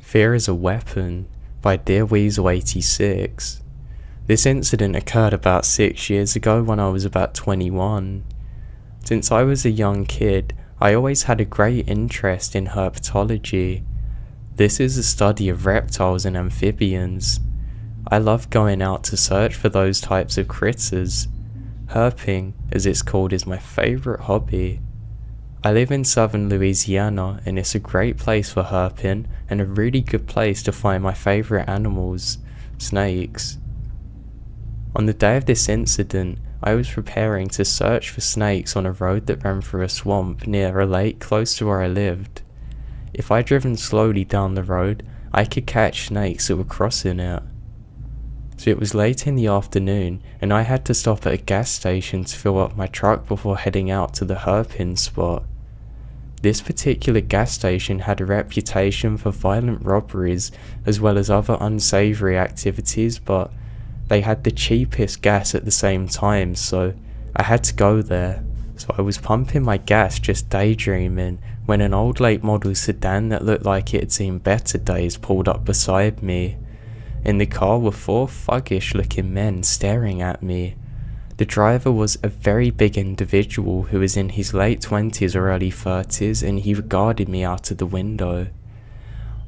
Fear is a Weapon by Dear Weasel 86. This incident occurred about 6 years ago when I was about 21. Since I was a young kid, I always had a great interest in herpetology. This is the study of reptiles and amphibians. I love going out to search for those types of critters. Herping, as it's called, is my favourite hobby. I live in southern Louisiana and it's a great place for herping and a really good place to find my favourite animals, snakes. On the day of this incident, I was preparing to search for snakes on a road that ran through a swamp near a lake close to where I lived. If I'd driven slowly down the road, I could catch snakes that were crossing it. So it was late in the afternoon and I had to stop at a gas station to fill up my truck before heading out to the herping spot. This particular gas station had a reputation for violent robberies as well as other unsavoury activities, but they had the cheapest gas at the same time, so I had to go there. So I was pumping my gas just daydreaming when an old late model sedan that looked like it had seen better days pulled up beside me. In the car were 4 thuggish looking men staring at me. The driver was a very big individual who was in his late 20s or early 30s, and he regarded me out of the window.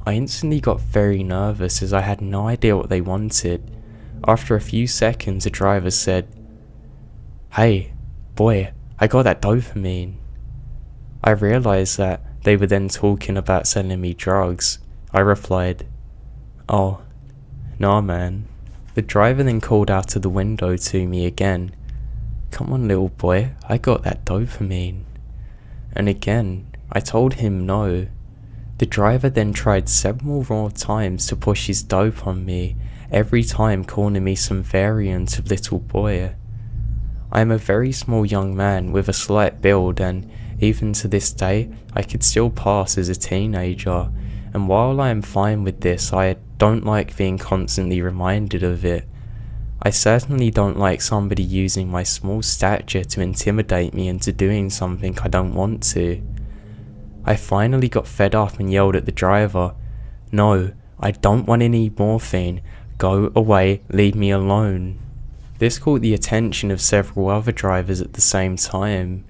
I instantly got very nervous as I had no idea what they wanted. After a few seconds, the driver said, "Hey, boy, I got that dopamine." I realised that they were then talking about selling me drugs. I replied, "Oh, nah man." The driver then called out of the window to me again, "Come on little boy, I got that dopamine." And again, I told him no. The driver then tried several more times to push his dope on me, every time calling me some variant of little boy. I am a very small young man with a slight build, and even to this day, I could still pass as a teenager, and while I am fine with this, I don't like being constantly reminded of it. I certainly don't like somebody using my small stature to intimidate me into doing something I don't want to. I finally got fed up and yelled at the driver, "No, I don't want any morphine. Go away, leave me alone." This caught the attention of several other drivers at the same time.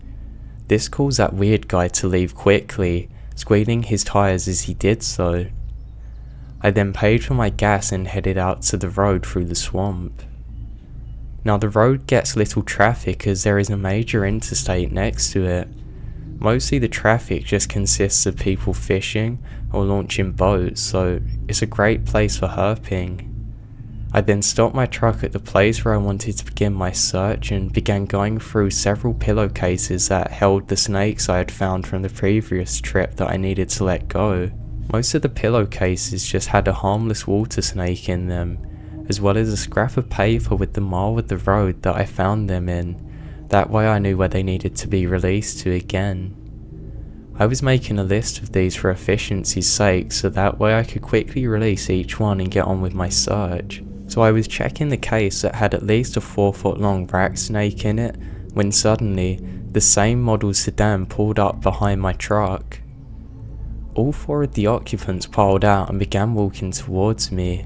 This caused that weird guy to leave quickly, squealing his tyres as he did so. I then paid for my gas and headed out to the road through the swamp. Now the road gets little traffic as there is a major interstate next to it. Mostly the traffic just consists of people fishing or launching boats, so it's a great place for herping. I then stopped my truck at the place where I wanted to begin my search and began going through several pillowcases that held the snakes I had found from the previous trip that I needed to let go. Most of the pillowcases just had a harmless water snake in them, as well as a scrap of paper with the mile of the road that I found them in. That way I knew where they needed to be released to again. I was making a list of these for efficiency's sake, so that way I could quickly release each one and get on with my search. So I was checking the case that had at least a 4-foot long rat snake in it, when suddenly, the same model sedan pulled up behind my truck. All 4 of the occupants piled out and began walking towards me.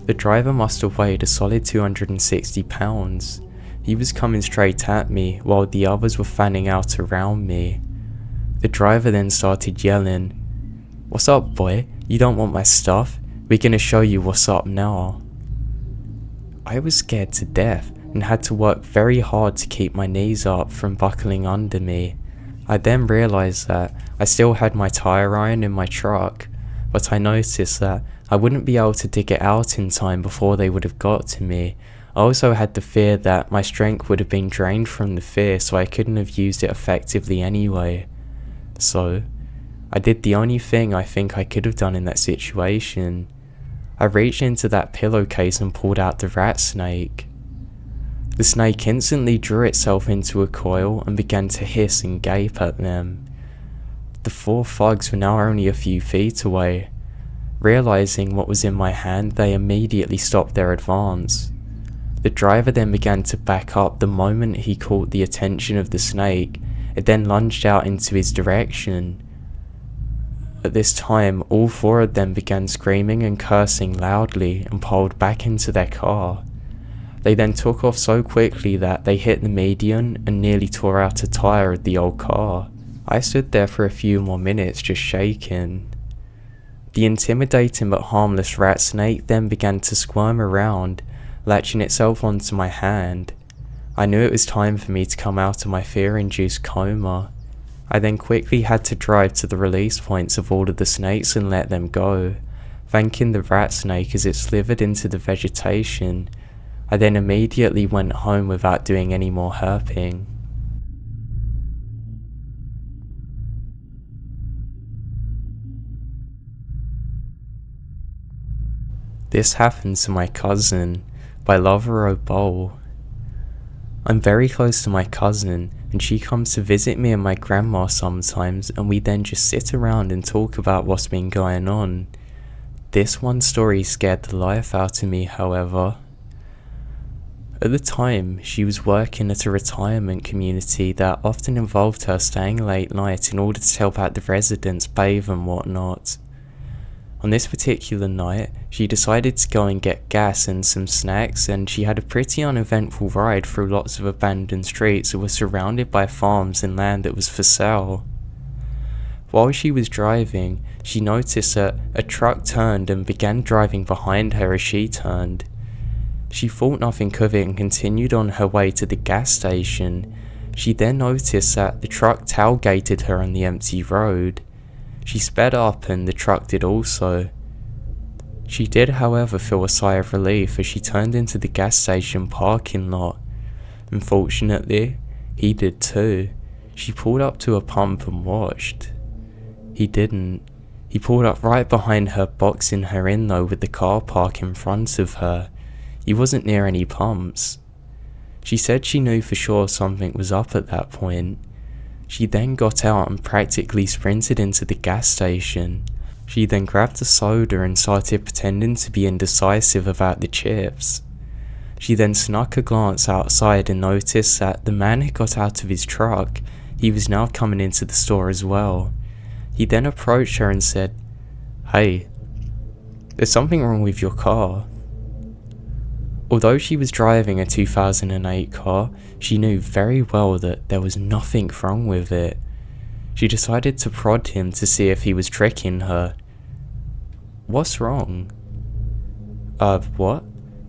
The driver must have weighed a solid 260 pounds. He was coming straight at me, while the others were fanning out around me. The driver then started yelling, "What's up boy, you don't want my stuff? We're gonna show you what's up now." I was scared to death and had to work very hard to keep my knees up from buckling under me. I then realised that I still had my tyre iron in my truck, but I noticed that I wouldn't be able to dig it out in time before they would have got to me. I also had the fear that my strength would have been drained from the fear, so I couldn't have used it effectively anyway. So, I did the only thing I think I could have done in that situation. I reached into that pillowcase and pulled out the rat snake. The snake instantly drew itself into a coil and began to hiss and gape at them. The 4 thugs were now only a few feet away. Realising what was in my hand, they immediately stopped their advance. The driver then began to back up the moment he caught the attention of the snake. It then lunged out into his direction. At this time, all four of them began screaming and cursing loudly and piled back into their car. They then took off so quickly that they hit the median and nearly tore out a tire of the old car. I stood there for a few more minutes just shaking. The intimidating but harmless rat snake then began to squirm around, latching itself onto my hand. I knew it was time for me to come out of my fear-induced coma. I then quickly had to drive to the release points of all of the snakes and let them go, thanking the rat snake as it slithered into the vegetation. I then immediately went home without doing any more herping. This happened to my cousin, by Lover O'Bowl. I'm very close to my cousin, and she comes to visit me and my grandma sometimes, and we then just sit around and talk about what's been going on. This one story scared the life out of me, however. At the time, she was working at a retirement community that often involved her staying late night in order to help out the residents bathe and whatnot. On this particular night, she decided to go and get gas and some snacks, and she had a pretty uneventful ride through lots of abandoned streets that were surrounded by farms and land that was for sale. While she was driving, she noticed that a truck turned and began driving behind her as she turned. She thought nothing of it and continued on her way to the gas station. She then noticed that the truck tailgated her on the empty road. She sped up and the truck did also. She did, however, feel a sigh of relief as she turned into the gas station parking lot. Unfortunately, he did too. She pulled up to a pump and watched. He didn't. He pulled up right behind her, boxing her in though with the car park in front of her. He wasn't near any pumps. She said she knew for sure something was up at that point. She then got out and practically sprinted into the gas station. She then grabbed a soda and started pretending to be indecisive about the chips. She then snuck a glance outside and noticed that the man had got out of his truck. He was now coming into the store as well. He then approached her and said, "Hey, there's something wrong with your car." Although she was driving a 2008 car, she knew very well that there was nothing wrong with it. She decided to prod him to see if he was tricking her. "What's wrong?" What?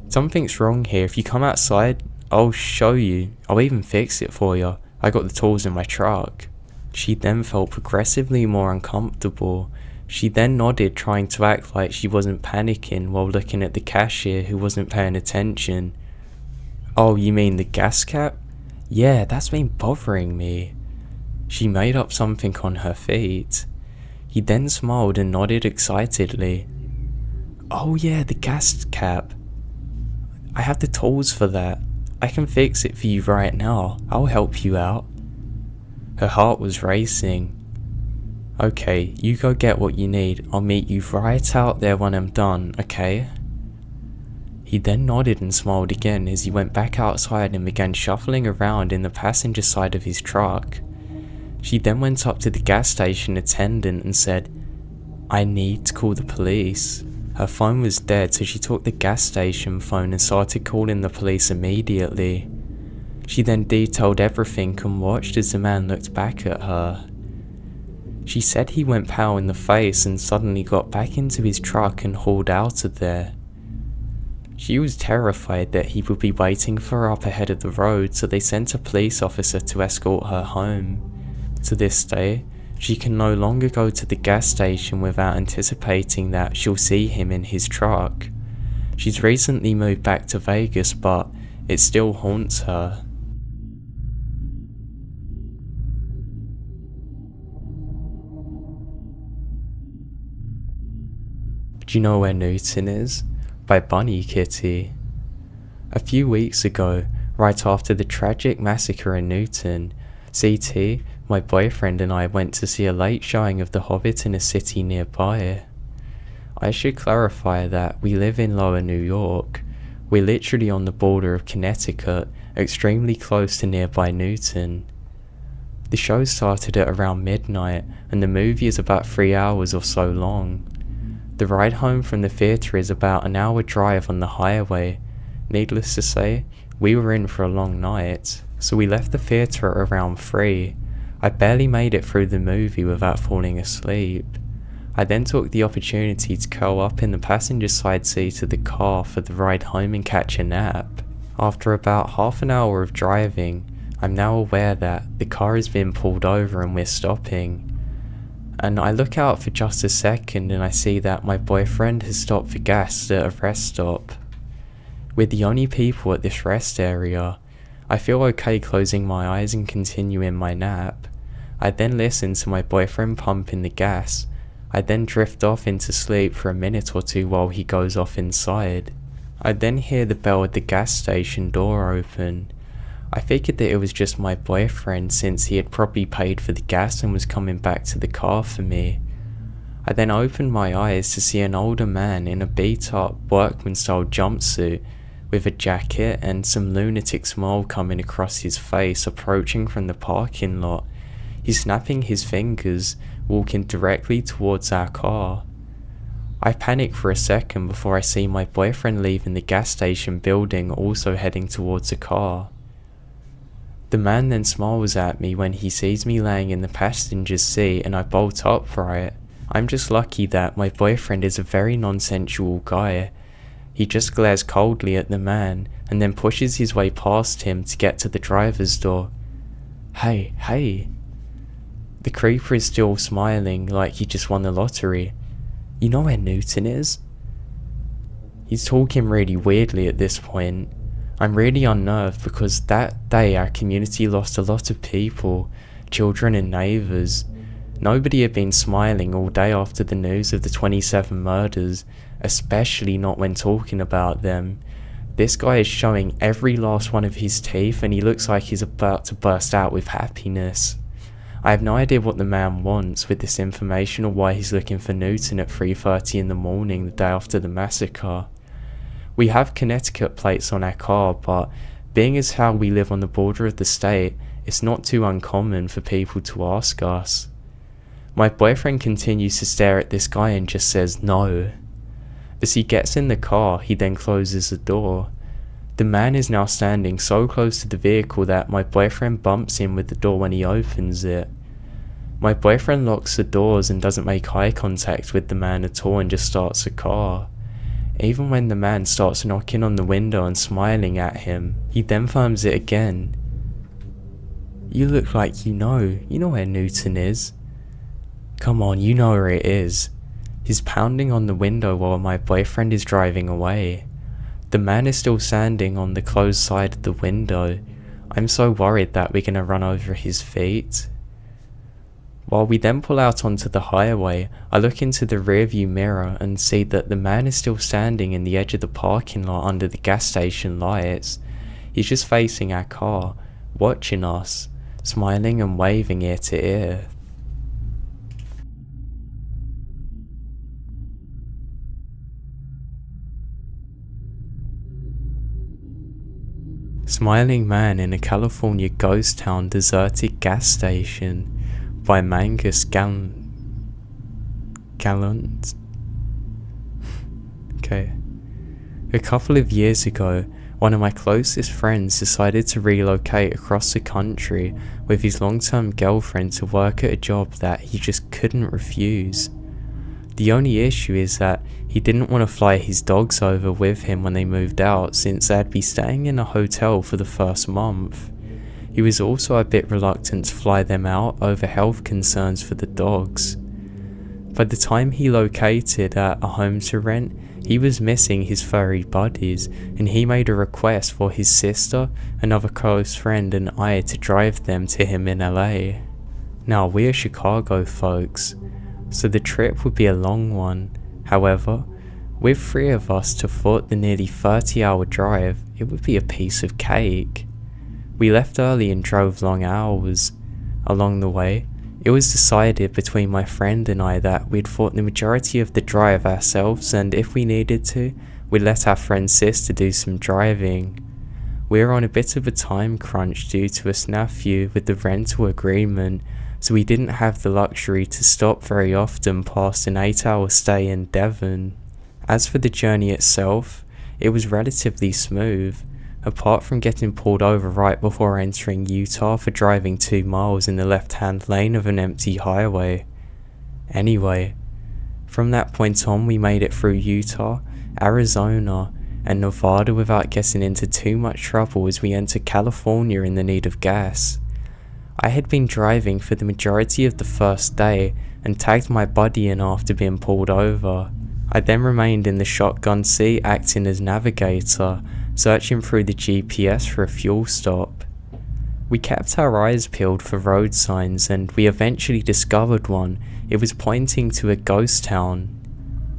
Something's wrong here. If you come outside, I'll show you. I'll even fix it for you. I got the tools in my truck." She then felt progressively more uncomfortable. She then nodded, trying to act like she wasn't panicking while looking at the cashier who wasn't paying attention. "Oh, you mean the gas cap? Yeah, that's been bothering me." She made up something on her feet. He then smiled and nodded excitedly. "Oh yeah, the gas cap. I have the tools for that. I can fix it for you right now. I'll help you out." Her heart was racing. "Okay, you go get what you need. I'll meet you right out there when I'm done, okay?" He then nodded and smiled again as he went back outside and began shuffling around in the passenger side of his truck. She then went up to the gas station attendant and said, "I need to call the police." Her phone was dead, so she took the gas station phone and started calling the police immediately. She then detailed everything and watched as the man looked back at her. She said he went pale in the face and suddenly got back into his truck and hauled out of there. She was terrified that he would be waiting for her up ahead of the road, so they sent a police officer to escort her home. To this day, she can no longer go to the gas station without anticipating that she'll see him in his truck. She's recently moved back to Vegas, but it still haunts her. Do you know where Newton is? By Bunny Kitty. A few weeks ago, right after the tragic massacre in Newton, CT, my boyfriend and I went to see a late showing of The Hobbit in a city nearby. I should clarify that we live in Lower New York. We're literally on the border of Connecticut, extremely close to nearby Newton. The show started at around midnight, and the movie is about 3 hours or so long. The ride home from the theatre is about an hour drive on the highway. Needless to say, we were in for a long night, so we left the theatre at around 3. I barely made it through the movie without falling asleep. I then took the opportunity to curl up in the passenger side seat of the car for the ride home and catch a nap. After about half an hour of driving, I'm now aware that the car is being pulled over and we're stopping. And I look out for just a second and I see that my boyfriend has stopped for gas at a rest stop. We're the only people at this rest area. I feel okay closing my eyes and continuing my nap. I then listen to my boyfriend pumping the gas. I then drift off into sleep for a minute or two while he goes off inside. I then hear the bell at the gas station door open. I figured that it was just my boyfriend since he had probably paid for the gas and was coming back to the car for me. I then opened my eyes to see an older man in a beat up workman style jumpsuit with a jacket and some lunatic smile coming across his face approaching from the parking lot. He's snapping his fingers, walking directly towards our car. I panic for a second before I see my boyfriend leaving the gas station building, also heading towards the car. The man then smiles at me when he sees me laying in the passenger seat and I bolt upright. I'm just lucky that my boyfriend is a very non-sensual guy. He just glares coldly at the man and then pushes his way past him to get to the driver's door. Hey. The creeper is still smiling like he just won the lottery. You know where Newton is? He's talking really weirdly at this point. I'm really unnerved because that day our community lost a lot of people, children and neighbours. Nobody had been smiling all day after the news of the 27 murders, especially not when talking about them. This guy is showing every last one of his teeth and he looks like he's about to burst out with happiness. I have no idea what the man wants with this information or why he's looking for Newton at 3:30 in the morning the day after the massacre. We have Connecticut plates on our car, but being as how we live on the border of the state, it's not too uncommon for people to ask us. My boyfriend continues to stare at this guy and just says no. As he gets in the car, he then closes the door. The man is now standing so close to the vehicle that my boyfriend bumps him with the door when he opens it. My boyfriend locks the doors and doesn't make eye contact with the man at all and just starts the car. Even when the man starts knocking on the window and smiling at him, he then firms it again. You look like you know where Newton is. Come on, you know where it is. He's pounding on the window while my boyfriend is driving away. The man is still standing on the closed side of the window. I'm so worried that we're gonna run over his feet. While we then pull out onto the highway, I look into the rearview mirror and see that the man is still standing in the edge of the parking lot under the gas station lights. He's just facing our car, watching us, smiling and waving ear to ear. Smiling Man in a California Ghost Town Deserted Gas Station by Mangus Gallant. Okay. A couple of years ago, one of my closest friends decided to relocate across the country with his long-term girlfriend to work at a job that he just couldn't refuse. The only issue is that he didn't want to fly his dogs over with him when they moved out since they'd be staying in a hotel for the first month. He was also a bit reluctant to fly them out over health concerns for the dogs. By the time he located at a home to rent, he was missing his furry buddies and he made a request for his sister, another close friend and I to drive them to him in LA. Now we're Chicago folks, so the trip would be a long one. However, with 3 of us to foot the nearly 30-hour drive, it would be a piece of cake. We left early and drove long hours. Along the way, it was decided between my friend and I that we'd fought the majority of the drive ourselves and if we needed to, we'd let our friend's sister do some driving. We were on a bit of a time crunch due to a snafu with the rental agreement, so we didn't have the luxury to stop very often past an 8-hour stay in Devon. As for the journey itself, it was relatively smooth, apart from getting pulled over right before entering Utah for driving 2 miles in the left-hand lane of an empty highway. Anyway, from that point on we made it through Utah, Arizona, and Nevada without getting into too much trouble as we entered California in the need of gas. I had been driving for the majority of the first day and tagged my buddy in after being pulled over. I then remained in the shotgun seat acting as navigator, searching through the GPS for a fuel stop. We kept our eyes peeled for road signs and we eventually discovered one. It was pointing to a ghost town.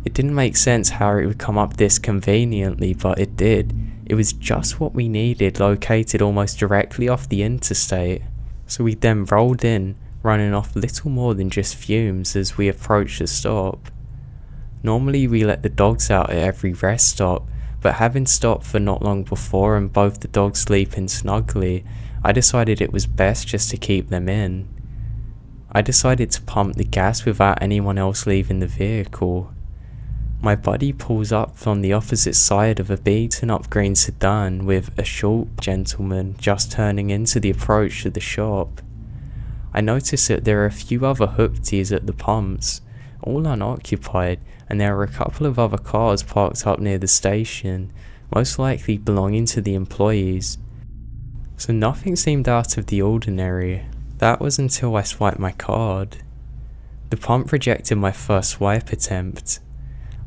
It didn't make sense how it would come up this conveniently, but it did. It was just what we needed, located almost directly off the interstate. So we then rolled in, running off little more than just fumes as we approached the stop. Normally we let the dogs out at every rest stop, but having stopped for not long before and both the dogs sleeping snugly, I decided it was best just to keep them in. I decided to pump the gas without anyone else leaving the vehicle. My buddy pulls up on the opposite side of a beaten up green sedan with a short gentleman just turning into the approach to the shop. I notice that there are a few other hoopties at the pumps, all unoccupied, and there are a couple of other cars parked up near the station, most likely belonging to the employees. So nothing seemed out of the ordinary. That was until I swiped my card. The pump rejected my first swipe attempt.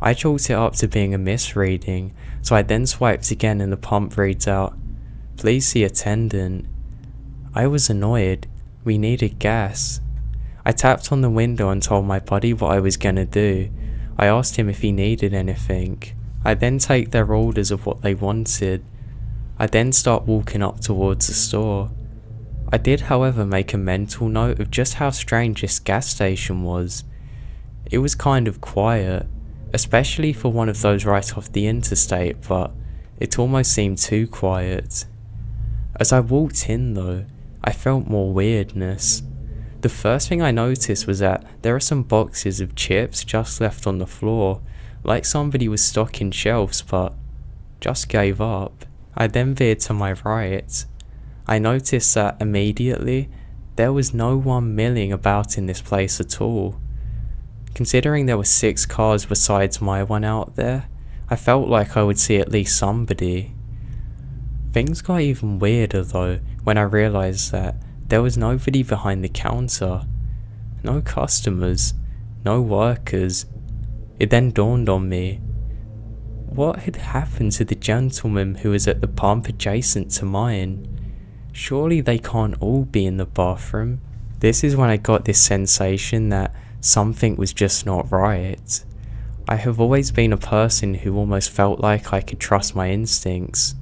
I chalked it up to being a misreading, so I then swiped again and the pump reads out, "Please see attendant." I was annoyed. We needed gas. I tapped on the window and told my buddy what I was gonna do. I asked him if he needed anything. I then take their orders of what they wanted. I then start walking up towards the store. I did, however, make a mental note of just how strange this gas station was. It was kind of quiet, especially for one of those right off the interstate, but it almost seemed too quiet. As I walked in though, I felt more weirdness. The first thing I noticed was that there are some boxes of chips just left on the floor, like somebody was stocking shelves but just gave up. I then veered to my right. I noticed that immediately there was no one milling about in this place at all. Considering there were 6 cars besides my one out there, I felt like I would see at least somebody. Things got even weirder though when I realised that there was nobody behind the counter. No customers, no workers. It then dawned on me. What had happened to the gentleman who was at the pump adjacent to mine? Surely they can't all be in the bathroom. This is when I got this sensation that something was just not right. I have always been a person who almost felt like I could trust my instincts,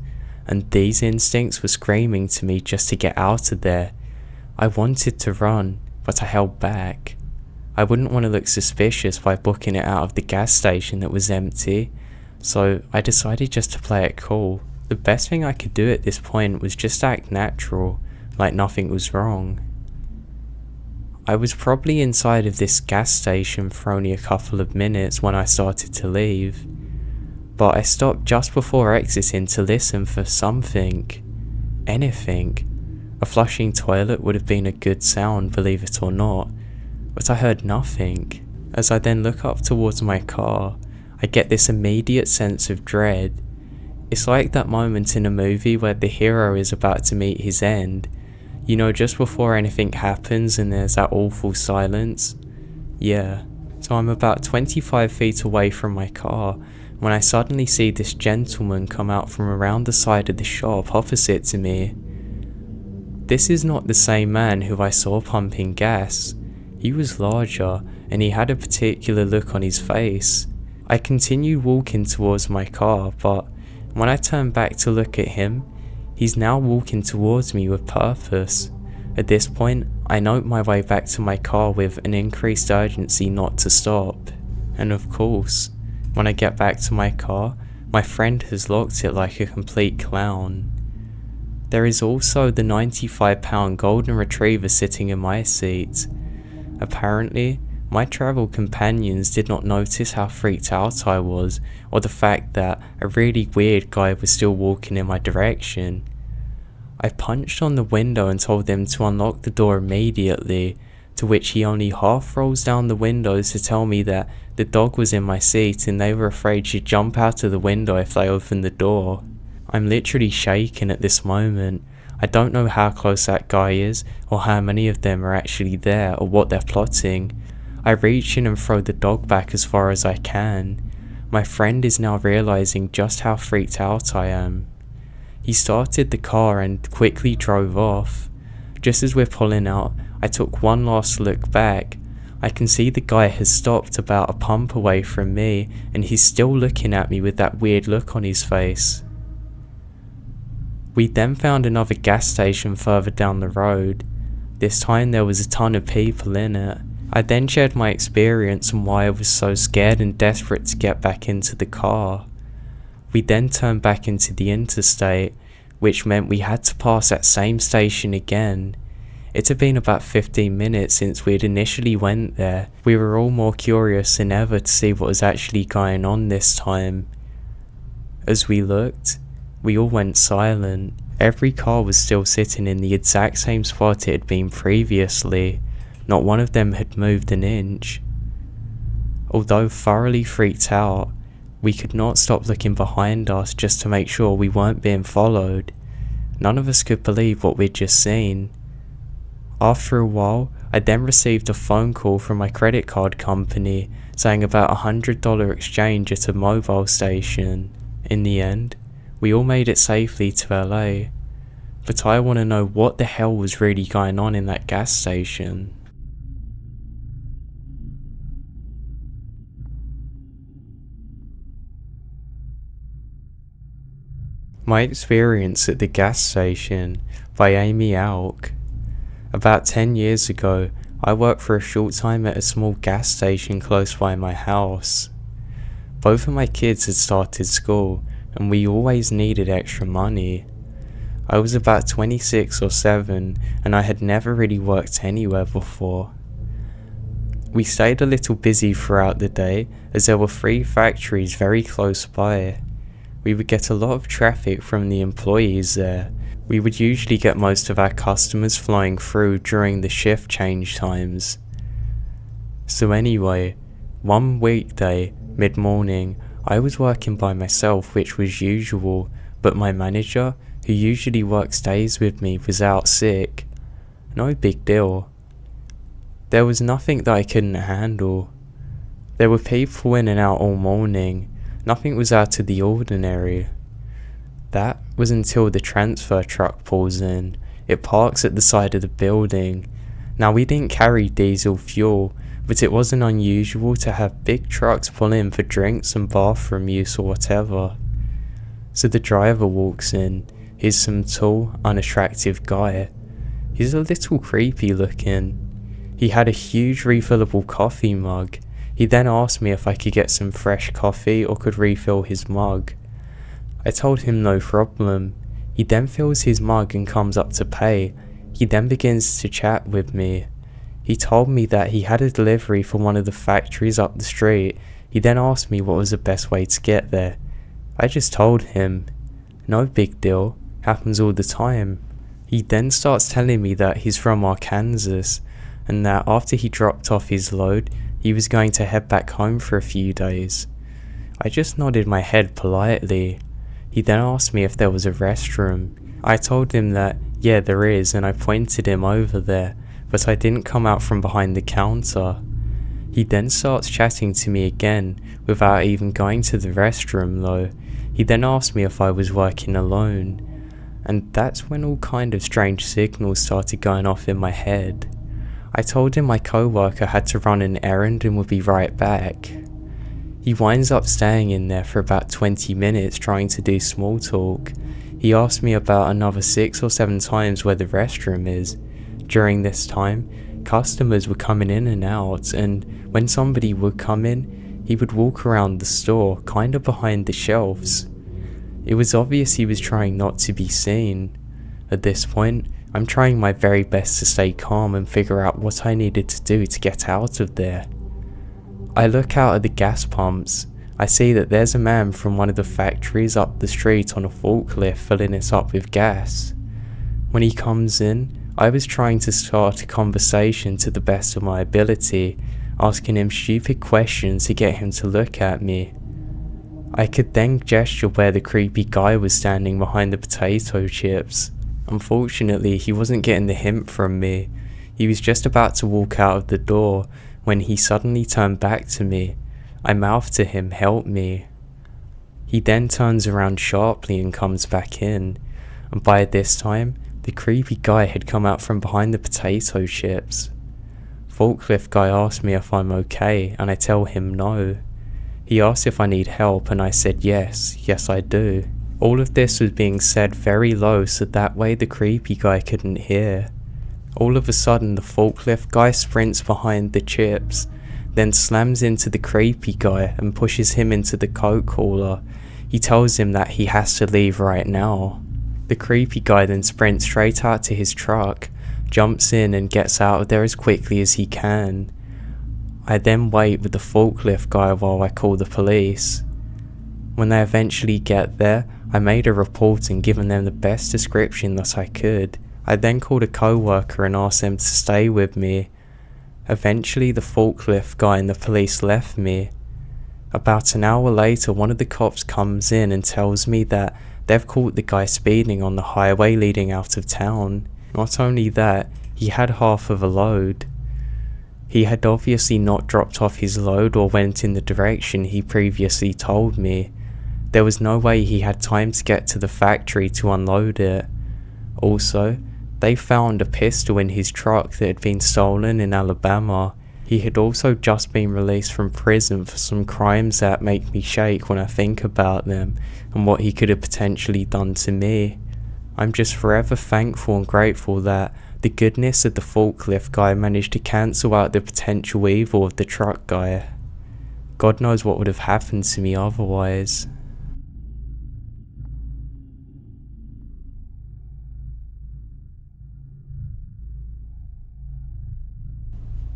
and these instincts were screaming to me just to get out of there. I wanted to run, but I held back. I wouldn't want to look suspicious by booking it out of the gas station that was empty, so I decided just to play it cool. The best thing I could do at this point was just act natural, like nothing was wrong. I was probably inside of this gas station for only a couple of minutes when I started to leave, but I stopped just before exiting to listen for something. Anything. A flushing toilet would have been a good sound, believe it or not, but I heard nothing. As I then look up towards my car, I get this immediate sense of dread. It's like that moment in a movie where the hero is about to meet his end. You know, just before anything happens and there's that awful silence. Yeah. So I'm about 25 feet away from my car when I suddenly see this gentleman come out from around the side of the shop opposite to me. This is not the same man who I saw pumping gas. He was larger and he had a particular look on his face. I continued walking towards my car, but when I turned back to look at him, he's now walking towards me with purpose. At this point, I note my way back to my car with an increased urgency not to stop. And of course, when I get back to my car, my friend has locked it like a complete clown. There is also the 95-pound golden retriever sitting in my seat. Apparently, my travel companions did not notice how freaked out I was, or the fact that a really weird guy was still walking in my direction. I punched on the window and told them to unlock the door immediately, to which he only half rolls down the window to tell me that the dog was in my seat and they were afraid she'd jump out of the window if they opened the door. I'm literally shaking at this moment. I don't know how close that guy is, or how many of them are actually there, or what they're plotting. I reach in and throw the dog back as far as I can. My friend is now realizing just how freaked out I am. He started the car and quickly drove off. Just as we're pulling out, I took one last look back. I can see the guy has stopped about a pump away from me, and he's still looking at me with that weird look on his face. We then found another gas station further down the road. This time there was a ton of people in it. I then shared my experience and why I was so scared and desperate to get back into the car. We then turned back into the interstate, which meant we had to pass that same station again. It had been about 15 minutes since we had initially went there. We were all more curious than ever to see what was actually going on this time. As we looked, we all went silent. Every car was still sitting in the exact same spot it had been previously. Not one of them had moved an inch. Although thoroughly freaked out, we could not stop looking behind us just to make sure we weren't being followed. None of us could believe what we'd just seen. After a while, I then received a phone call from my credit card company saying about $100 exchange at a mobile station. In the end, we all made it safely to LA, but I want to know what the hell was really going on in that gas station. My Experience at the Gas Station by Amy Alk. About 10 years ago, I worked for a short time at a small gas station close by my house. Both of my kids had started school, and we always needed extra money. I was about 26 or 7, and I had never really worked anywhere before. We stayed a little busy throughout the day, as there were 3 factories very close by. We would get a lot of traffic from the employees there. We would usually get most of our customers flying through during the shift change times. So anyway, one weekday, mid-morning, I was working by myself, which was usual, but my manager, who usually works days with me, was out sick. No big deal. There was nothing that I couldn't handle. There were people in and out all morning. Nothing was out of the ordinary. That was until the transfer truck pulls in. It parks at the side of the building. Now, we didn't carry diesel fuel, but it wasn't unusual to have big trucks pull in for drinks and bathroom use or whatever. So the driver walks in. He's some tall, unattractive guy. He's a little creepy looking. He had a huge refillable coffee mug. He then asked me if I could get some fresh coffee or could refill his mug. I told him no problem. He then fills his mug and comes up to pay. He then begins to chat with me. He told me that he had a delivery for one of the factories up the street. He then asked me what was the best way to get there. I just told him, no big deal, happens all the time. He then starts telling me that he's from Arkansas, and that after he dropped off his load, he was going to head back home for a few days. I just nodded my head politely. He then asked me if there was a restroom. I told him that, yeah, there is, and I pointed him over there, but I didn't come out from behind the counter. He then starts chatting to me again, without even going to the restroom though. He then asked me if I was working alone, and that's when all kind of strange signals started going off in my head. I told him my co-worker had to run an errand and would be right back. He winds up staying in there for about 20 minutes trying to do small talk. He asked me about another 6 or 7 times where the restroom is. During this time, customers were coming in and out, and when somebody would come in, he would walk around the store, kinda behind the shelves. It was obvious he was trying not to be seen. At this point, I'm trying my very best to stay calm and figure out what I needed to do to get out of there. I look out at the gas pumps. I see that there's a man from one of the factories up the street on a forklift filling it up with gas. When he comes in, I was trying to start a conversation to the best of my ability, asking him stupid questions to get him to look at me. I could then gesture where the creepy guy was standing behind the potato chips. Unfortunately, he wasn't getting the hint from me. He was just about to walk out of the door when he suddenly turned back to me. I mouthed to him, "Help me." He then turns around sharply and comes back in, and by this time, the creepy guy had come out from behind the potato chips. Forklift guy asked me if I'm okay, and I tell him no. He asked if I need help, and I said yes I do. All of this was being said very low so that way the creepy guy couldn't hear. All of a sudden the forklift guy sprints behind the chips, then slams into the creepy guy and pushes him into the coke cooler. He tells him that he has to leave right now. The creepy guy then sprints straight out to his truck, jumps in and gets out of there as quickly as he can. I then wait with the forklift guy while I call the police. When they eventually get there, I made a report and given them the best description that I could. I then called a co-worker and asked them to stay with me. Eventually the forklift guy and the police left me. About an hour later, one of the cops comes in and tells me that they've caught the guy speeding on the highway leading out of town. Not only that, he had half of a load. He had obviously not dropped off his load or went in the direction he previously told me. There was no way he had time to get to the factory to unload it. Also, they found a pistol in his truck that had been stolen in Alabama. He had also just been released from prison for some crimes that make me shake when I think about them and what he could have potentially done to me. I'm just forever thankful and grateful that the goodness of the forklift guy managed to cancel out the potential evil of the truck guy. God knows what would have happened to me otherwise.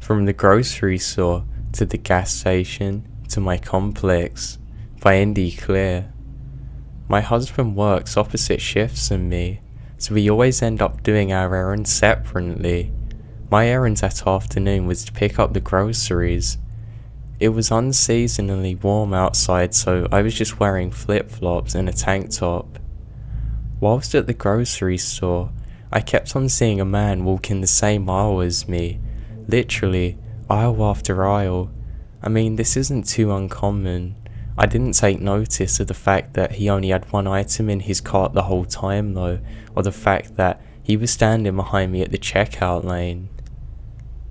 From the grocery store to the gas station to my complex, by Indy Clear. My husband works opposite shifts than me, so we always end up doing our errands separately. My errand that afternoon was to pick up the groceries. It was unseasonably warm outside, so I was just wearing flip-flops and a tank top. Whilst at the grocery store, I kept on seeing a man walking the same aisle as me. Literally, aisle after aisle. I mean, this isn't too uncommon. I didn't take notice of the fact that he only had one item in his cart the whole time though, or the fact that he was standing behind me at the checkout lane.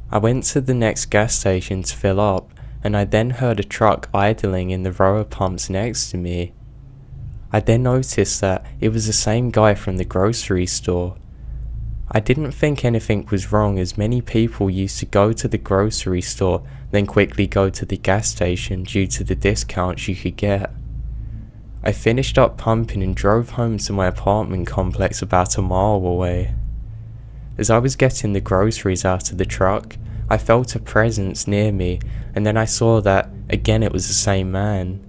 I went to the next gas station to fill up, and I then heard a truck idling in the row of pumps next to me. I then noticed that it was the same guy from the grocery store. I didn't think anything was wrong, as many people used to go to the grocery store then quickly go to the gas station due to the discounts you could get. I finished up pumping and drove home to my apartment complex about a mile away. As I was getting the groceries out of the truck, I felt a presence near me, and then I saw that again it was the same man.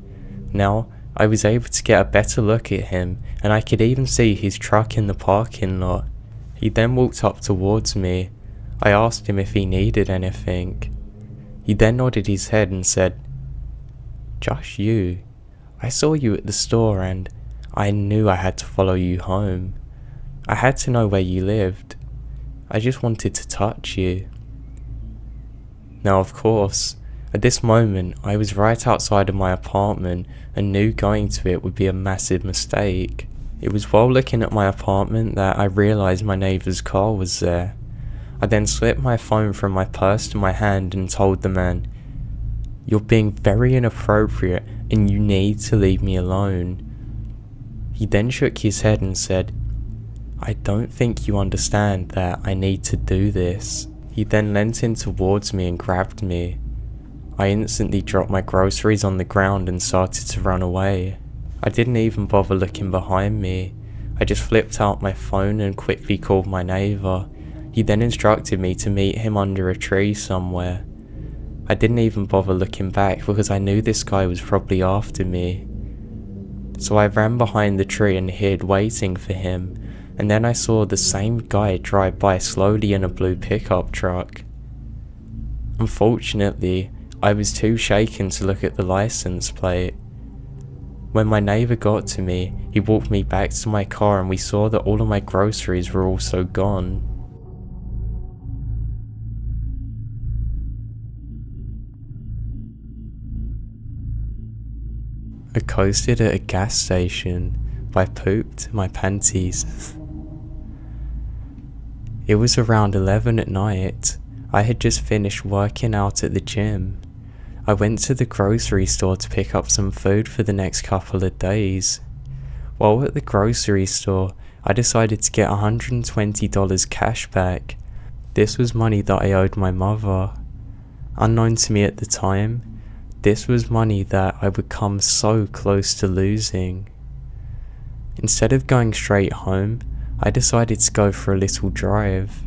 Now I was able to get a better look at him, and I could even see his truck in the parking lot. He then walked up towards me. I asked him if he needed anything. He then nodded his head and said, "Josh, I saw you at the store and I knew I had to follow you home. I had to know where you lived. I just wanted to touch you." Now of course, at this moment I was right outside of my apartment and knew going to it would be a massive mistake. It was while looking at my apartment that I realised my neighbour's car was there. I then slipped my phone from my purse to my hand and told the man, "You're being very inappropriate and you need to leave me alone." He then shook his head and said, "I don't think you understand that I need to do this." He then leant in towards me and grabbed me. I instantly dropped my groceries on the ground and started to run away. I didn't even bother looking behind me. I just flipped out my phone and quickly called my neighbour. He then instructed me to meet him under a tree somewhere. I didn't even bother looking back because I knew this guy was probably after me. So I ran behind the tree and hid, waiting for him, and then I saw the same guy drive by slowly in a blue pickup truck. Unfortunately, I was too shaken to look at the license plate. When my neighbour got to me, he walked me back to my car and we saw that all of my groceries were also gone. I coasted at a gas station, but I pooped my panties. It was around 11 at night. I had just finished working out at the gym. I went to the grocery store to pick up some food for the next couple of days. While at the grocery store, I decided to get $120 cash back. This was money that I owed my mother. Unknown to me at the time, this was money that I would come so close to losing. Instead of going straight home, I decided to go for a little drive.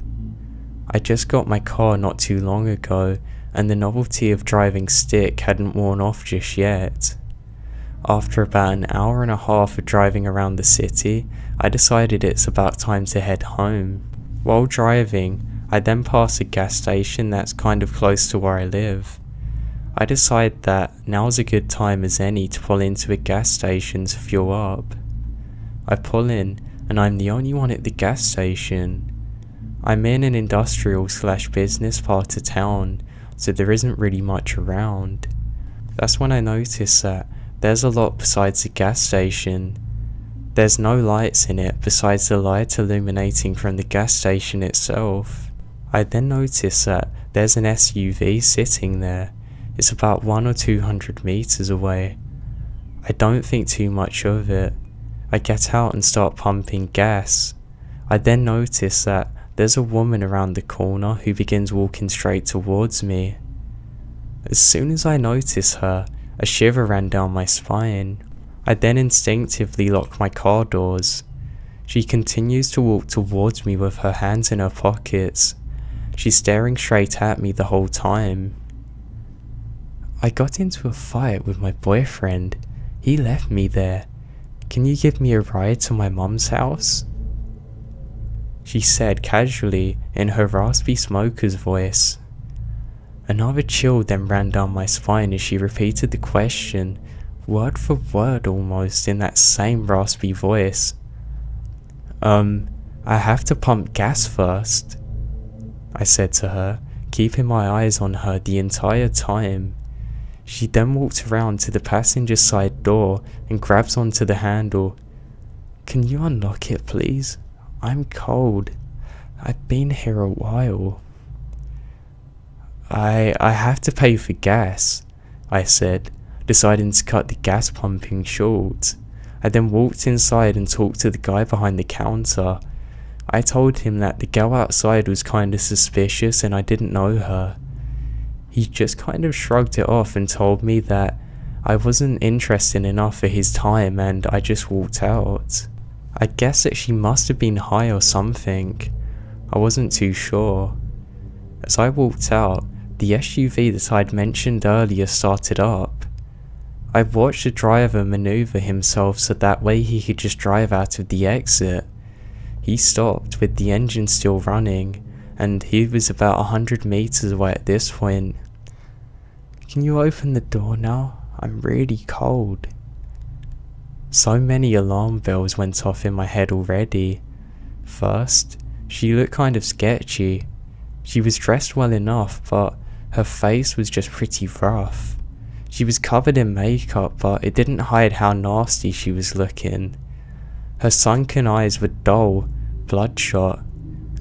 I just got my car not too long ago, and the novelty of driving stick hadn't worn off just yet. After about an hour and a half of driving around the city, I decided it's about time to head home. While driving, I then pass a gas station that's kind of close to where I live. I decide that now's a good time as any to pull into a gas station to fuel up. I pull in, and I'm the only one at the gas station. I'm in an industrial/business part of town, so there isn't really much around. That's when I notice that there's a lot besides the gas station. There's no lights in it besides the light illuminating from the gas station itself. I then notice that there's an SUV sitting there. It's about 100 or 200 meters away. I don't think too much of it. I get out and start pumping gas. I then notice that there's a woman around the corner who begins walking straight towards me. As soon as I notice her, a shiver ran down my spine. I then instinctively lock my car doors. She continues to walk towards me with her hands in her pockets. She's staring straight at me the whole time. I got into a fight with my boyfriend. He left me there. Can you give me a ride to my mum's house? She said casually in her raspy smoker's voice. Another chill then ran down my spine as she repeated the question, word for word almost, in that same raspy voice. I have to pump gas first, I said to her, keeping my eyes on her the entire time. She then walked around to the passenger side door and grabs onto the handle. Can you unlock it, please? I'm cold. I've been here a while. I have to pay for gas, I said, deciding to cut the gas pumping short. I then walked inside and talked to the guy behind the counter. I told him that the girl outside was kinda suspicious and I didn't know her. He just kind of shrugged it off and told me that I wasn't interested enough for his time and I just walked out. I guess that she must have been high or something. I wasn't too sure. As I walked out, the SUV that I'd mentioned earlier started up. I watched the driver maneuver himself so that way he could just drive out of the exit. He stopped with the engine still running, and he was about 100 meters away at this point. Can you open the door now? I'm really cold. So many alarm bells went off in my head already. First, she looked kind of sketchy. She was dressed well enough, but her face was just pretty rough. She was covered in makeup, but it didn't hide how nasty she was looking. Her sunken eyes were dull, bloodshot,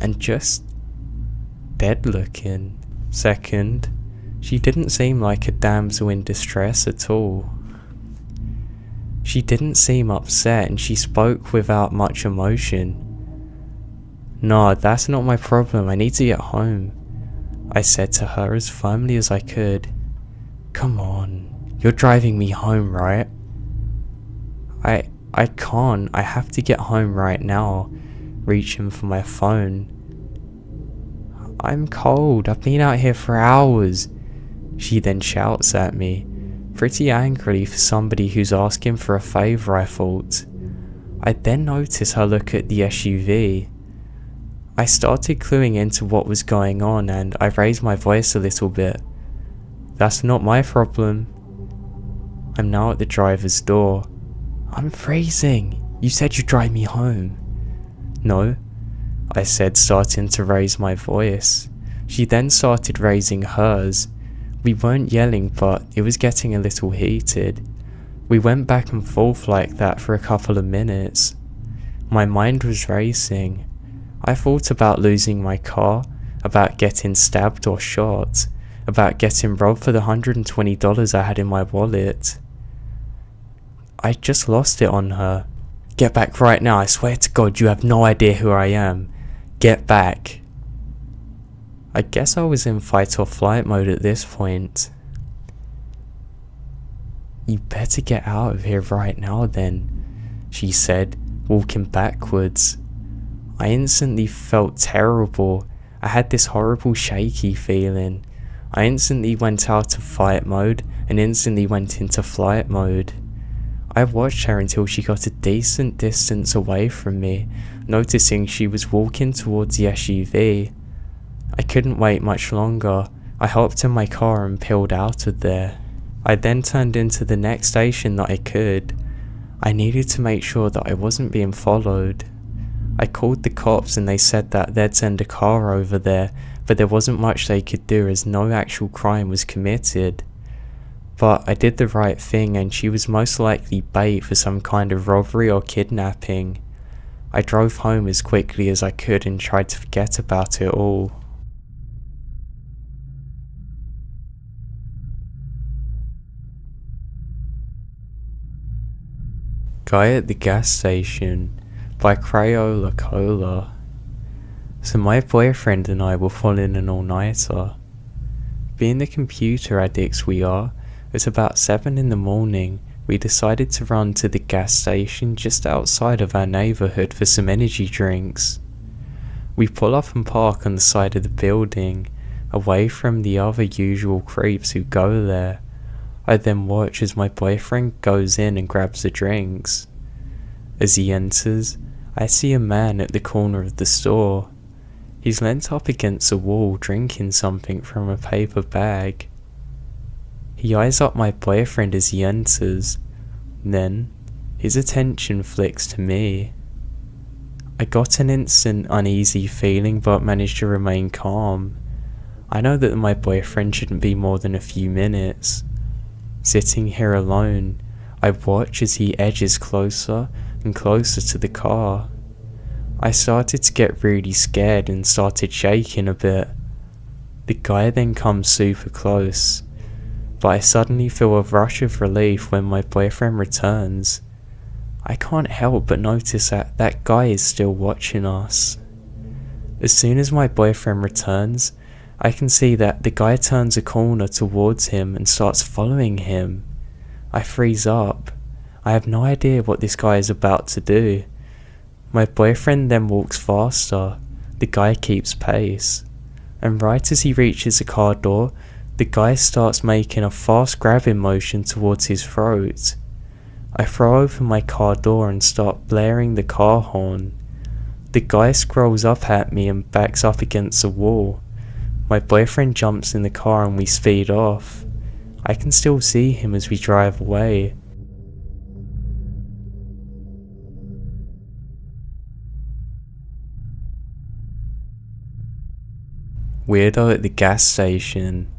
and just dead looking. Second, she didn't seem like a damsel in distress at all. She didn't seem upset and she spoke without much emotion. No, that's not my problem, I need to get home, I said to her as firmly as I could. Come on, you're driving me home, right? I can't, I have to get home right now. Reaching for my phone. I'm cold, I've been out here for hours. She then shouts at me, pretty angrily for somebody who's asking for a favour, I thought. I then notice her look at the SUV. I started cluing into what was going on and I raised my voice a little bit. That's not my problem. I'm now at the driver's door. I'm freezing. You said you'd drive me home. No, I said, starting to raise my voice. She then started raising hers. We weren't yelling, but it was getting a little heated. We went back and forth like that for a couple of minutes. My mind was racing. I thought about losing my car, about getting stabbed or shot, about getting robbed for the $120 I had in my wallet. I just lost it on her. Get back right now, I swear to God you have no idea who I am. Get back. I guess I was in fight or flight mode at this point. You better get out of here right now then, she said, walking backwards. I instantly felt terrible. I had this horrible shaky feeling. I instantly went out of fight mode and instantly went into flight mode. I watched her until she got a decent distance away from me, noticing she was walking towards the SUV. I couldn't wait much longer. I hopped in my car and peeled out of there. I then turned into the next station that I could. I needed to make sure that I wasn't being followed. I called the cops and they said that they'd send a car over there, but there wasn't much they could do as no actual crime was committed. But I did the right thing and she was most likely bait for some kind of robbery or kidnapping. I drove home as quickly as I could and tried to forget about it all. Guy at the Gas Station by Crayola Cola. So my boyfriend and I were following an all-nighter. Being the computer addicts we are, at about 7 in the morning, we decided to run to the gas station just outside of our neighbourhood for some energy drinks. We pull up and park on the side of the building, away from the other usual creeps who go there. I then watch as my boyfriend goes in and grabs the drinks. As he enters, I see a man at the corner of the store. He's leant up against a wall drinking something from a paper bag. He eyes up my boyfriend as he enters, then his attention flicks to me. I got an instant uneasy feeling but managed to remain calm. I know that my boyfriend shouldn't be more than a few minutes. Sitting here alone, I watch as he edges closer and closer to the car. I started to get really scared and started shaking a bit. The guy then comes super close, but I suddenly feel a rush of relief when my boyfriend returns. I can't help but notice that that guy is still watching us. As soon as my boyfriend returns, I can see that the guy turns a corner towards him and starts following him. I freeze up. I have no idea what this guy is about to do. My boyfriend then walks faster. The guy keeps pace. And right as he reaches the car door, the guy starts making a fast grabbing motion towards his throat. I throw open my car door and start blaring the car horn. The guy scrolls up at me and backs up against the wall. My boyfriend jumps in the car and we speed off. I can still see him as we drive away. Weirdo at the Gas Station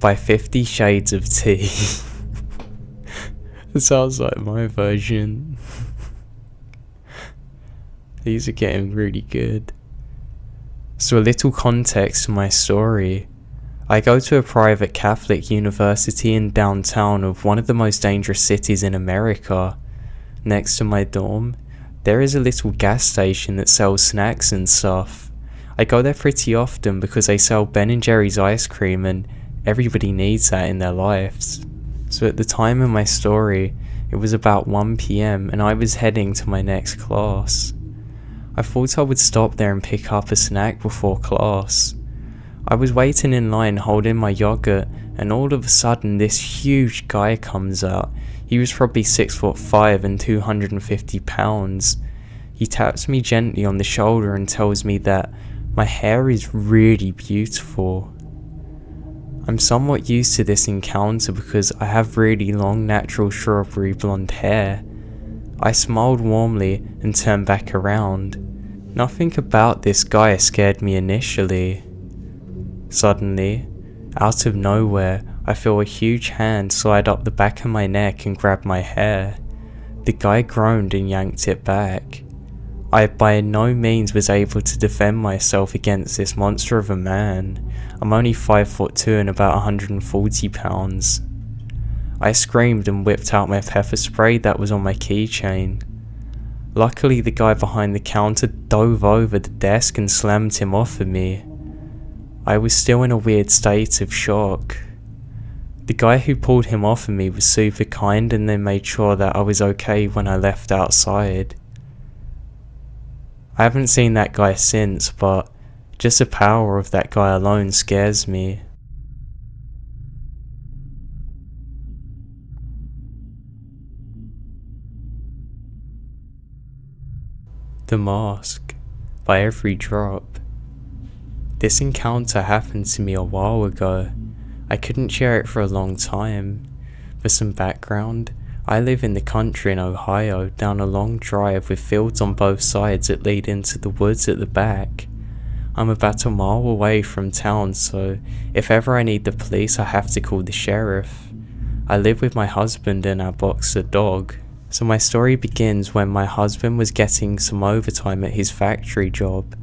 by 50 Shades of Tea. It sounds like my version. These are getting really good. So a little context to my story. I go to a private Catholic university in downtown of one of the most dangerous cities in America. Next to my dorm, there is a little gas station that sells snacks and stuff. I go there pretty often because they sell Ben & Jerry's ice cream and everybody needs that in their lives. So at the time of my story, it It was about 1 PM and I was heading to my next class. I thought I would stop there and pick up a snack before class. I was waiting in line holding my yogurt, and all of a sudden this huge guy comes out. He was probably 6'5" and 250 pounds. He taps me gently on the shoulder and tells me that my hair is really beautiful. I'm somewhat used to this encounter because I have really long natural strawberry blonde hair. I smiled warmly and turned back around. Nothing about this guy scared me initially. Suddenly, out of nowhere, I feel a huge hand slide up the back of my neck and grab my hair. The guy groaned and yanked it back. I by no means was able to defend myself against this monster of a man. I'm only 5'2" and about 140 pounds. I screamed and whipped out my pepper spray that was on my keychain. Luckily, the guy behind the counter dove over the desk and slammed him off of me. I was still in a weird state of shock. The guy who pulled him off of me was super kind and then made sure that I was okay when I left outside. I haven't seen that guy since, but just the power of that guy alone scares me. The Mask by Every Drop. This encounter happened to me a while ago. I couldn't share it for a long time. For some background, I live in the country in Ohio, down a long drive with fields on both sides that lead into the woods at the back. I'm about a mile away from town, so if ever I need the police I have to call the sheriff. I live with my husband and our boxer dog. So my story begins when my husband was getting some overtime at his factory job.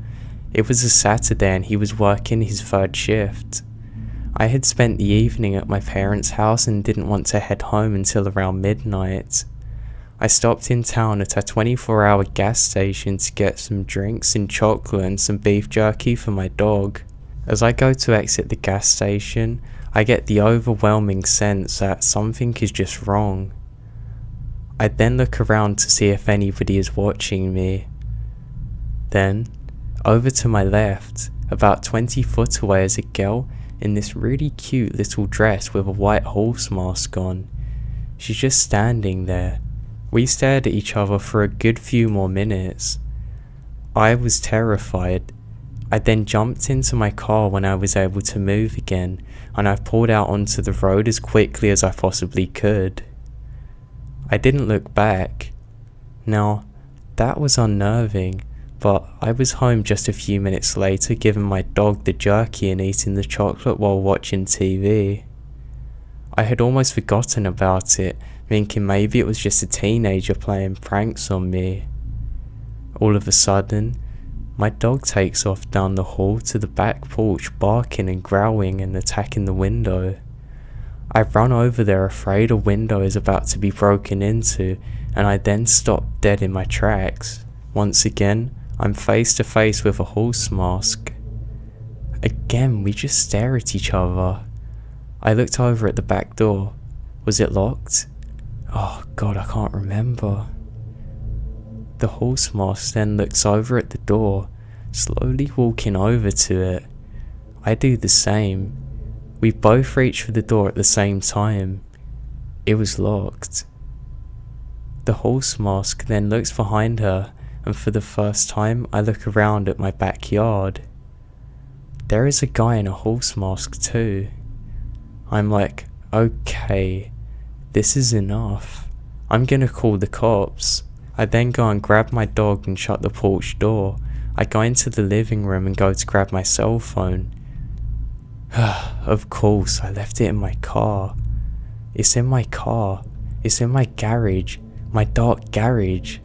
It was a Saturday and he was working his third shift. I had spent the evening at my parents' house and didn't want to head home until around midnight. I stopped in town at a 24-hour gas station to get some drinks and chocolate and some beef jerky for my dog. As I go to exit the gas station, I get the overwhelming sense that something is just wrong. I then look around to see if anybody is watching me. Then, over to my left, about 20 foot away, is a girl in this really cute little dress with a white horse mask on. She's just standing there. We stared at each other for a good few more minutes. I was terrified. I then jumped into my car when I was able to move again, and I pulled out onto the road as quickly as I possibly could. I didn't look back. Now, that was unnerving, but I was home just a few minutes later giving my dog the jerky and eating the chocolate while watching TV. I had almost forgotten about it, thinking maybe it was just a teenager playing pranks on me. All of a sudden, my dog takes off down the hall to the back porch, barking and growling and attacking the window. I run over there afraid a window is about to be broken into, and I then stop dead in my tracks. Once again, I'm face to face with a horse mask. Again, we just stare at each other. I looked over at the back door. Was it locked? Oh God, I can't remember. The horse mask then looks over at the door, slowly walking over to it. I do the same. We both reach for the door at the same time. It was locked. The horse mask then looks behind her, and for the first time I look around at my backyard. There is a guy in a horse mask too. I'm like, okay, this is enough. I'm gonna call the cops. I then go and grab my dog and shut the porch door. I go into the living room and go to grab my cell phone. Of course, I left it in my car. It's in my car. It's in my garage. My dark garage.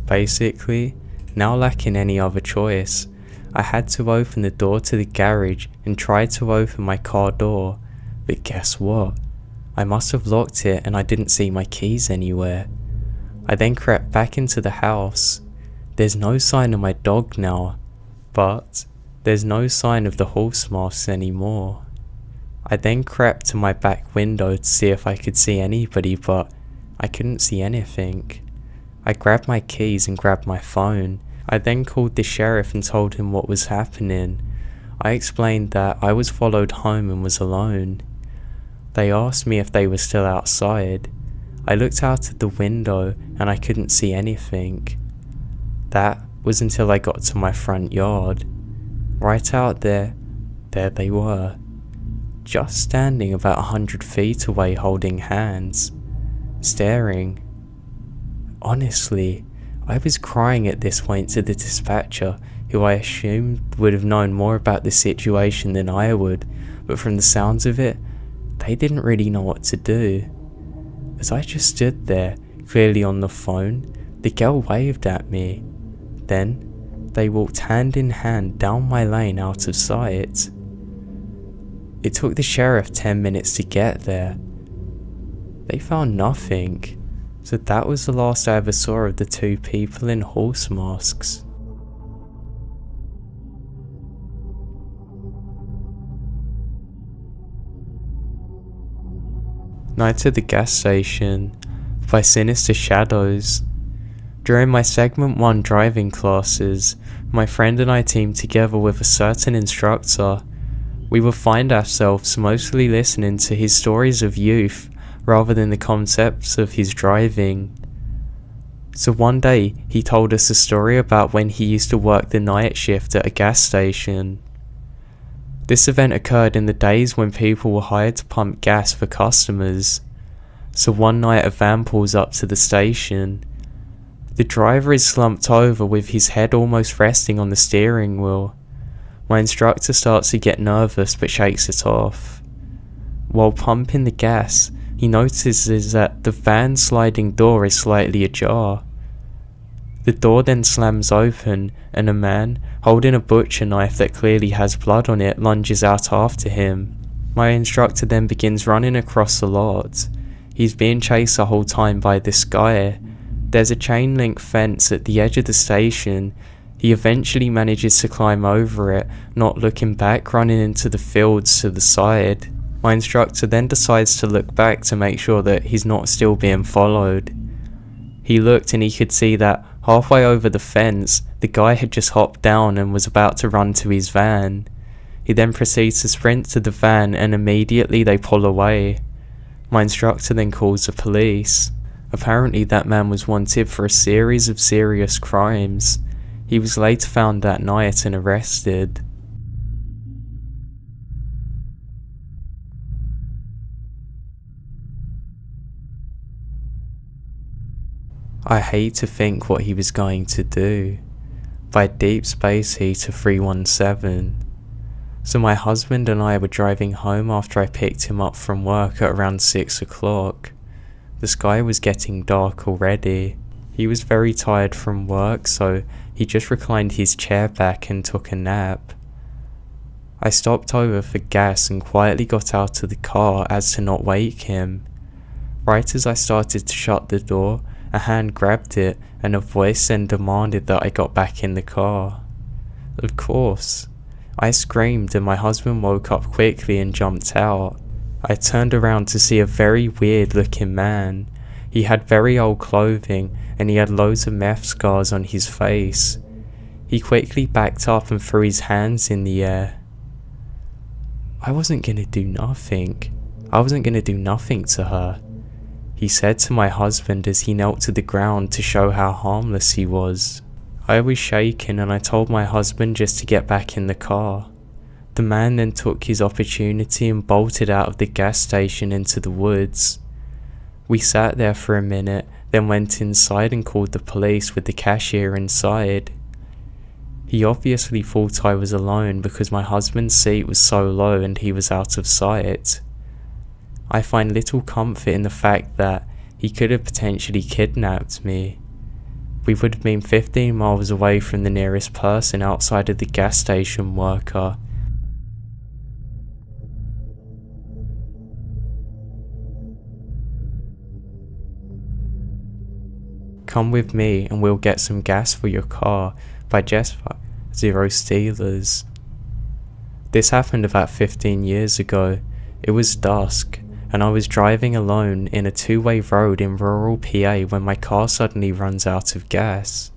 Basically, now lacking any other choice, I had to open the door to the garage and try to open my car door. But guess what? I must have locked it and I didn't see my keys anywhere. I then crept back into the house. There's no sign of my dog now, but there's no sign of the horse masks anymore. I then crept to my back window to see if I could see anybody, but I couldn't see anything. I grabbed my keys and grabbed my phone. I then called the sheriff and told him what was happening. I explained that I was followed home and was alone. They asked me if they were still outside. I looked out of the window and I couldn't see anything. That was until I got to my front yard. Right out there they were, just standing about 100 feet away holding hands, staring. Honestly, I was crying at this point to the dispatcher, who I assumed would have known more about the situation than I would, but from the sounds of it, they didn't really know what to do. As I just stood there, clearly on the phone, the girl waved at me. Then, they walked hand in hand down my lane out of sight. It took the sheriff 10 minutes to get there. They found nothing, so that was the last I ever saw of the two people in horse masks. Night at the Gas Station by Sinister Shadows. During my segment 1 driving classes, my friend and I teamed together with a certain instructor. We would find ourselves mostly listening to his stories of youth rather than the concepts of his driving. So one day he told us a story about when he used to work the night shift at a gas station. This event occurred in the days when people were hired to pump gas for customers. So one night a van pulls up to the station. The driver is slumped over with his head almost resting on the steering wheel. My instructor starts to get nervous but shakes it off. While pumping the gas, he notices that the van's sliding door is slightly ajar. The door then slams open and a man, holding a butcher knife that clearly has blood on it, lunges out after him. My instructor then begins running across the lot. He's being chased the whole time by this guy. There's a chain link fence at the edge of the station. He eventually manages to climb over it, not looking back, running into the fields to the side. My instructor then decides to look back to make sure that he's not still being followed. He looked and he could see that halfway over the fence, the guy had just hopped down and was about to run to his van. He then proceeds to sprint to the van and immediately they pull away. My instructor then calls the police. Apparently that man was wanted for a series of serious crimes. He was later found that night and arrested. I hate to think what he was going to do. By Deep Space Heater 317. So my husband and I were driving home after I picked him up from work at around 6 o'clock. The sky was getting dark already. He was very tired from work, so he just reclined his chair back and took a nap. I stopped over for gas and quietly got out of the car as to not wake him. Right as I started to shut the door, a hand grabbed it and a voice then demanded that I got back in the car. Of course. I screamed and my husband woke up quickly and jumped out. I turned around to see a very weird looking man. He had very old clothing and he had loads of meth scars on his face. He quickly backed up and threw his hands in the air. I wasn't gonna do nothing. I wasn't gonna do nothing to her, he said to my husband as he knelt to the ground to show how harmless he was. I was shaken and I told my husband just to get back in the car. The man then took his opportunity and bolted out of the gas station into the woods. We sat there for a minute, then went inside and called the police with the cashier inside. He obviously thought I was alone because my husband's seat was so low and he was out of sight. I find little comfort in the fact that he could have potentially kidnapped me. We would have been 15 miles away from the nearest person outside of the gas station worker. Come with me and we'll get some gas for your car by Jesper, Zero Steelers. This happened about 15 years ago. It was dusk, and I was driving alone in a two-way road in rural PA when my car suddenly runs out of gas.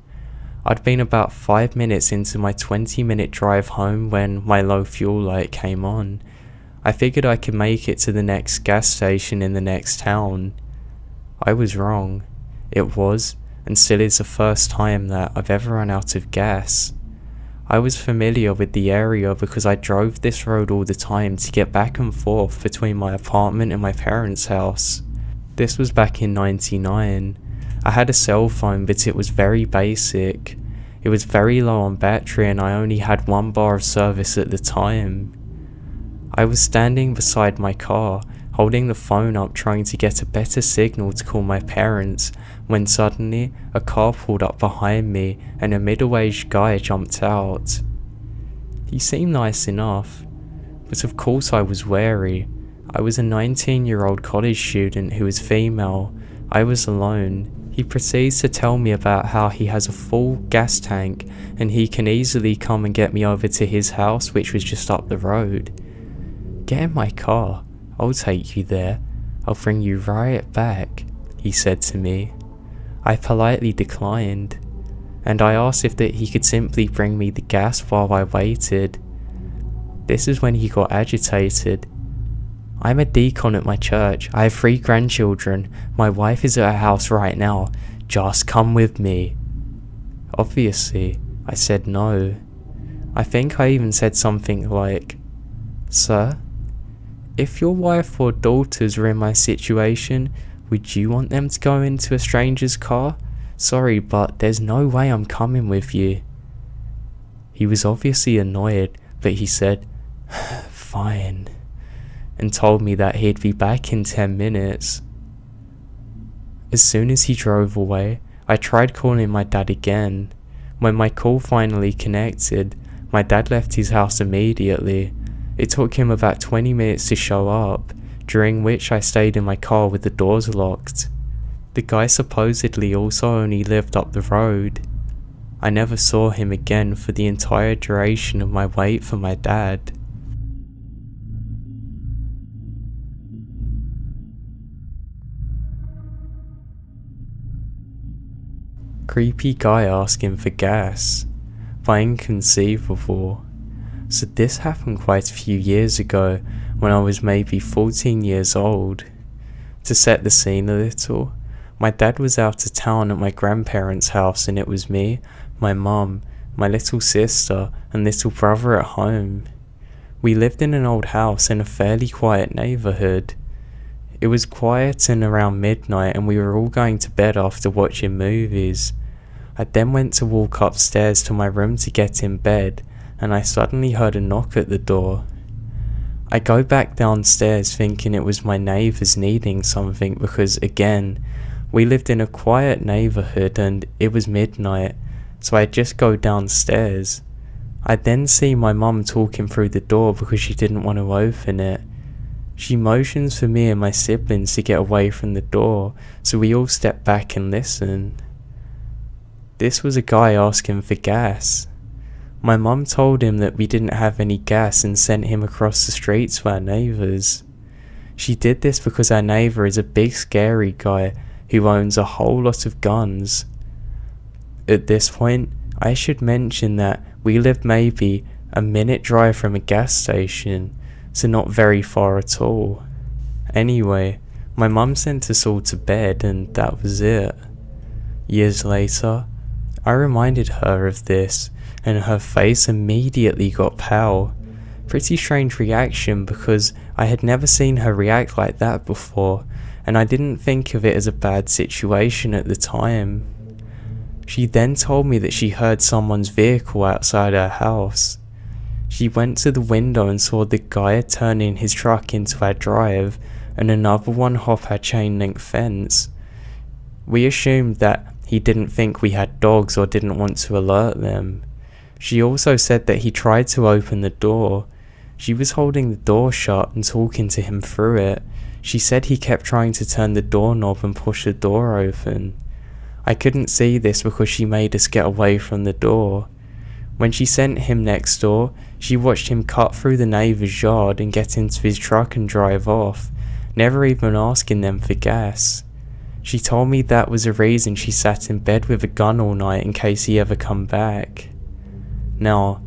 I'd been about 5 minutes into my 20-minute drive home when my low fuel light came on. I figured I could make it to the next gas station in the next town. I was wrong. It was, and still is, the first time that I've ever run out of gas. I was familiar with the area because I drove this road all the time to get back and forth between my apartment and my parents' house. This was back in '99. I had a cell phone, but it was very basic. It was very low on battery and I only had 1 bar of service at the time. I was standing beside my car, holding the phone up trying to get a better signal to call my parents, when suddenly a car pulled up behind me and a middle-aged guy jumped out. He seemed nice enough, but of course I was wary. I was a 19-year-old college student who was female. I was alone. He proceeds to tell me about how he has a full gas tank and he can easily come and get me over to his house, which was just up the road. "Get in my car, I'll take you there. I'll bring you right back," he said to me. I politely declined, and I asked if that he could simply bring me the gas while I waited. This is when he got agitated. "I'm a deacon at my church. I have 3 grandchildren. My wife is at her house right now. Just come with me." Obviously, I said no. I think I even said something like, "Sir, if your wife or daughters were in my situation, would you want them to go into a stranger's car? Sorry, but there's no way I'm coming with you." He was obviously annoyed, but he said, "Fine," and told me that he'd be back in 10 minutes. As soon as he drove away, I tried calling my dad again. When my call finally connected, my dad left his house immediately. It took him about 20 minutes to show up, during which I stayed in my car with the doors locked. The guy supposedly also only lived up the road. I never saw him again for the entire duration of my wait for my dad. Creepy guy asking for gas. By inconceivable. So this happened quite a few years ago, when I was maybe 14 years old. To set the scene a little, my dad was out of town at my grandparents' house and it was me, my mum, my little sister and little brother at home. We lived in an old house in a fairly quiet neighbourhood. It was quiet and around midnight and we were all going to bed after watching movies. I then went to walk upstairs to my room to get in bed and I suddenly heard a knock at the door. I go back downstairs thinking it was my neighbours needing something because, again, we lived in a quiet neighbourhood and it was midnight, so I just go downstairs. I then see my mum talking through the door because she didn't want to open it. She motions for me and my siblings to get away from the door, so we all step back and listen. This was a guy asking for gas. My mum told him that we didn't have any gas and sent him across the street to our neighbours. She did this because our neighbour is a big scary guy who owns a whole lot of guns. At this point, I should mention that we lived maybe a minute drive from a gas station, so not very far at all. Anyway, my mum sent us all to bed and that was it. Years later, I reminded her of this and her face immediately got pale. Pretty strange reaction because I had never seen her react like that before and I didn't think of it as a bad situation at the time. She then told me that she heard someone's vehicle outside her house. She went to the window and saw the guy turning his truck into our drive and another one hop our chain link fence. We assumed that he didn't think we had dogs or didn't want to alert them. She also said that he tried to open the door. She was holding the door shut and talking to him through it. She said he kept trying to turn the doorknob and push the door open. I couldn't see this because she made us get away from the door. When she sent him next door, she watched him cut through the neighbour's yard and get into his truck and drive off. never even asking them for gas. She told me that was a reason she sat in bed with a gun all night in case he ever come back. Now,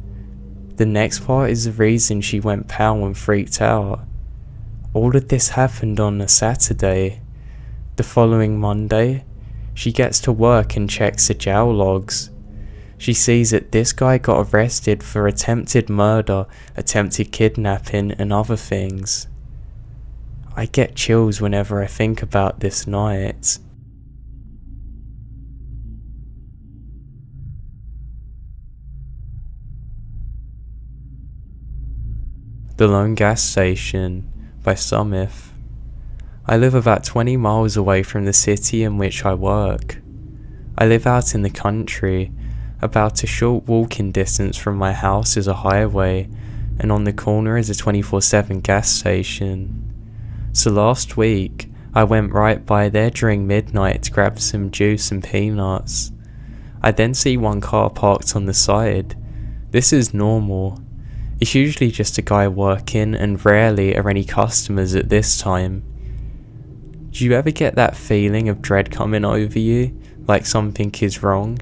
the next part is the reason she went pale and freaked out. All of this happened on a Saturday. The following Monday, she gets to work and checks the jail logs. She sees that this guy got arrested for attempted murder, attempted kidnapping, and other things. I get chills whenever I think about this night. The Lone Gas Station by Sumif. I live about 20 miles away from the city in which I work. I live out in the country. About a short walking distance from my house is a highway, and on the corner is a 24/7 gas station. So last week, I went right by there during midnight to grab some juice and peanuts. I then see one car parked on the side. This is normal. It's usually just a guy working, and rarely are any customers at this time. Do you ever get that feeling of dread coming over you, like something is wrong?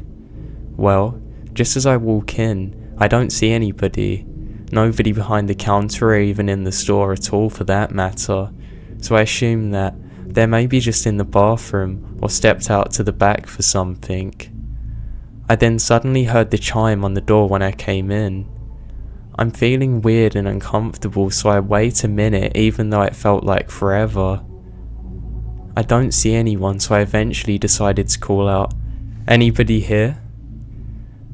Well, just as I walk in, I don't see anybody. Nobody behind the counter or even in the store at all for that matter. So I assume that they may be just in the bathroom or stepped out to the back for something. I then suddenly heard the chime on the door when I came in. I'm feeling weird and uncomfortable, so I wait a minute even though it felt like forever. I don't see anyone, so I eventually decided to call out, "Anybody here?"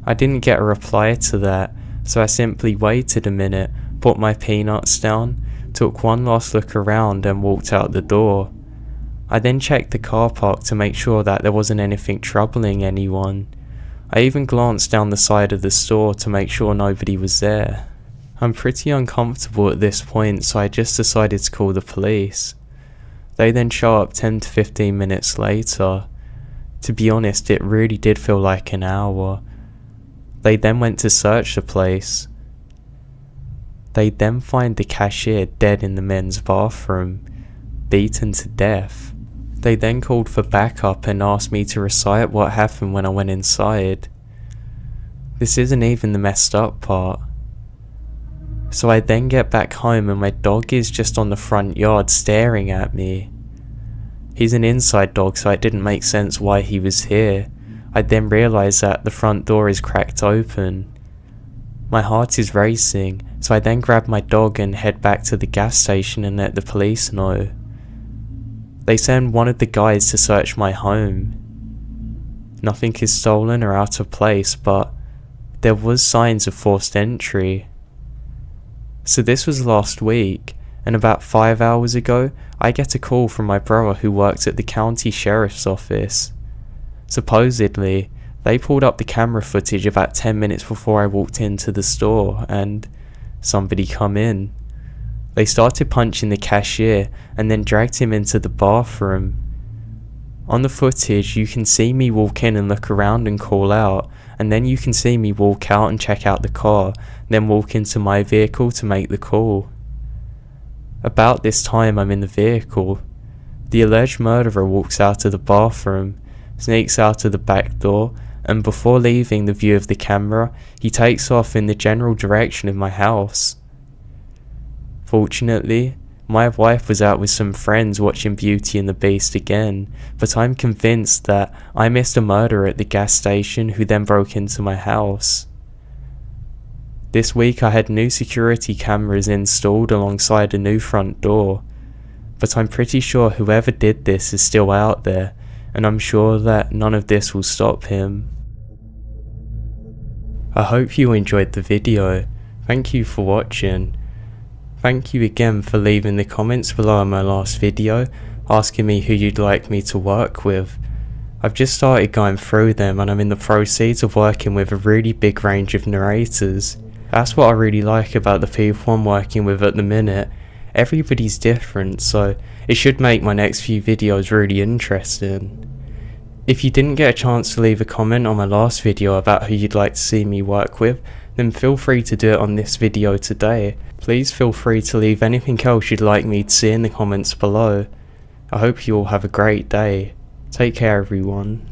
I didn't get a reply to that, so I simply waited a minute, put my peanuts down, took one last look around and walked out the door. I then checked the car park to make sure that there wasn't anything troubling anyone. I even glanced down the side of the store to make sure nobody was there. I'm pretty uncomfortable at this point, so I just decided to call the police. They then show up 10 to 15 minutes later. To be honest, it really did feel like an hour. They then went to search the place. They then find the cashier dead in the men's bathroom, beaten to death. They then called for backup and asked me to recite what happened when I went inside. This isn't even the messed up part. So I then get back home and my dog is just on the front yard staring at me. He's an inside dog, so it didn't make sense why he was here. I then realise that the front door is cracked open. My heart is racing, so I then grab my dog and head back to the gas station and let the police know. They send one of the guys to search my home. Nothing is stolen or out of place, but there was signs of forced entry. So this was last week, and about 5 hours ago, I get a call from my brother who works at the county sheriff's office. Supposedly, they pulled up the camera footage about 10 minutes before I walked into the store, and somebody come in. They started punching the cashier and then dragged him into the bathroom. On the footage, you can see me walk in and look around and call out, and then you can see me walk out and check out the car, then walk into my vehicle to make the call. About this time I'm in the vehicle. The alleged murderer walks out of the bathroom, sneaks out of the back door, and before leaving the view of the camera, he takes off in the general direction of my house. Fortunately, my wife was out with some friends watching Beauty and the Beast again, but I'm convinced that I missed a murderer at the gas station who then broke into my house. This week I had new security cameras installed alongside a new front door, but I'm pretty sure whoever did this is still out there, and I'm sure that none of this will stop him. I hope you enjoyed the video. Thank you for watching. Thank you again for leaving the comments below my last video, asking me who you'd like me to work with. I've just started going through them and I'm in the process of working with a really big range of narrators. That's what I really like about the people I'm working with at the minute. Everybody's different, so it should make my next few videos really interesting. If you didn't get a chance to leave a comment on my last video about who you'd like to see me work with, then feel free to do it on this video today. Please feel free to leave anything else you'd like me to see in the comments below. I hope you all have a great day. Take care everyone.